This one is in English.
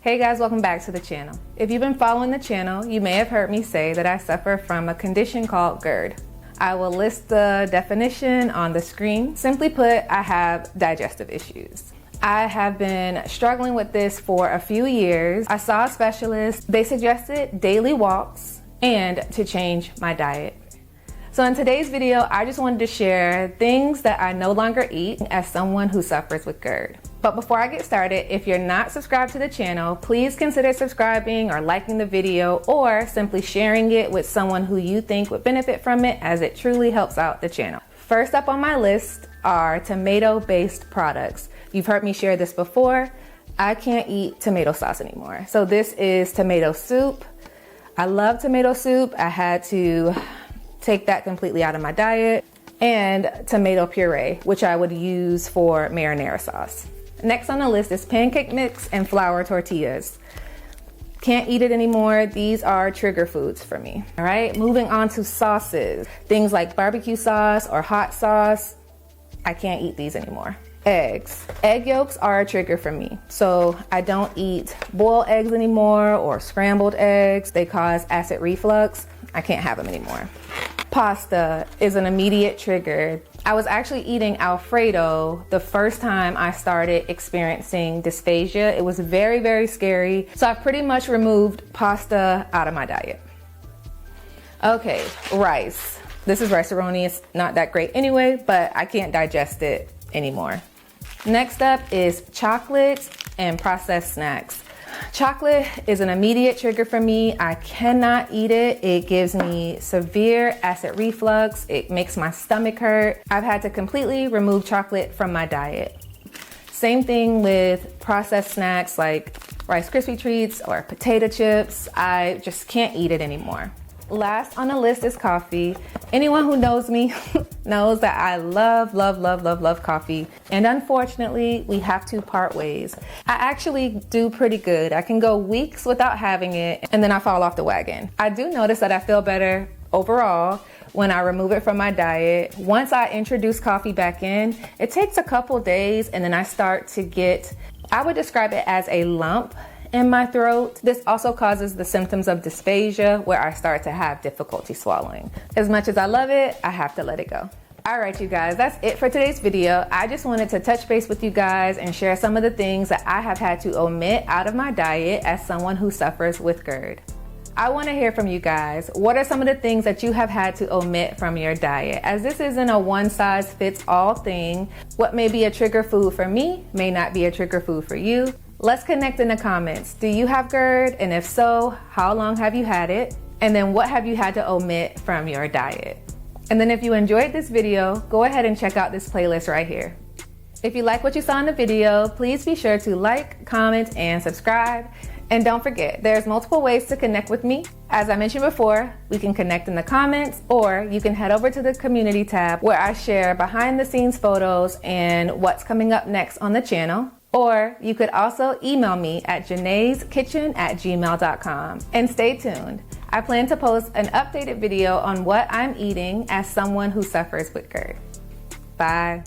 Hey guys, welcome back to the channel. If you've been following the channel, you may have heard me say that I suffer from a condition called Gerd. I will list the definition on the screen. Simply put, I have digestive issues. I have been struggling with this for a few years. I saw a specialist. They suggested daily walks and to change my diet. So in today's video, I just wanted to share things that I no longer eat as someone who suffers with Gerd. But before I get started, if you're not subscribed to the channel, please consider subscribing or liking the video or simply sharing it with someone who you think would benefit from it, as it truly helps out the channel. First up on my list are tomato-based products. You've heard me share this before. I can't eat tomato sauce anymore. So this is tomato soup. I love tomato soup. I had to take that completely out of my diet. And tomato puree, which I would use for marinara sauce. Next on the list is pancake mix and flour tortillas. Can't eat it anymore. These are trigger foods for me. All right, moving on to sauces. Things like barbecue sauce or hot sauce. I can't eat these anymore. Eggs. Egg yolks are a trigger for me. So I don't eat boiled eggs anymore or scrambled eggs. They cause acid reflux. I can't have them anymore. Pasta is an immediate trigger. I was actually eating Alfredo the first time I started experiencing dysphagia. It was very, very scary. So I've pretty much removed pasta out of my diet. Okay, rice. This is rice-a-roni. It's not that great anyway, but I can't digest it anymore. Next up is chocolate and processed snacks. Chocolate is an immediate trigger for me. I cannot eat it. It gives me severe acid reflux. It makes my stomach hurt. I've had to completely remove chocolate from my diet. Same thing with processed snacks like Rice Krispie treats or potato chips. I just can't eat it anymore. Last on the list is coffee. Anyone who knows me knows that I love coffee. And unfortunately, we have to part ways. I actually do pretty good. I can go weeks without having it and then I fall off the wagon. I do notice that I feel better overall when I remove it from my diet. Once I introduce coffee back in, it takes a couple days and then I start to get, I would describe it as a lump in my throat. This also causes the symptoms of dysphagia, where I start to have difficulty swallowing. As much as I love it, I have to let it go. All right, you guys, that's it for today's video. I just wanted to touch base with you guys and share some of the things that I have had to omit out of my diet as someone who suffers with Gerd. I want to hear from you guys. What are some of the things that you have had to omit from your diet? As this isn't a one-size-fits-all thing, what may be a trigger food for me may not be a trigger food for you. Let's connect in the comments. Do you have Gerd? And if so, how long have you had it? And then what have you had to omit from your diet? And then if you enjoyed this video, go ahead and check out this playlist right here. If you like what you saw in the video, please be sure to like, comment, and subscribe. And don't forget, there's multiple ways to connect with me. As I mentioned before, we can connect in the comments, or you can head over to the community tab where I share behind the scenes photos and what's coming up next on the channel. Or you could also email me at janaiskitchen@gmail.com. And stay tuned. I plan to post an updated video on what I'm eating as someone who suffers with Gerd. Bye.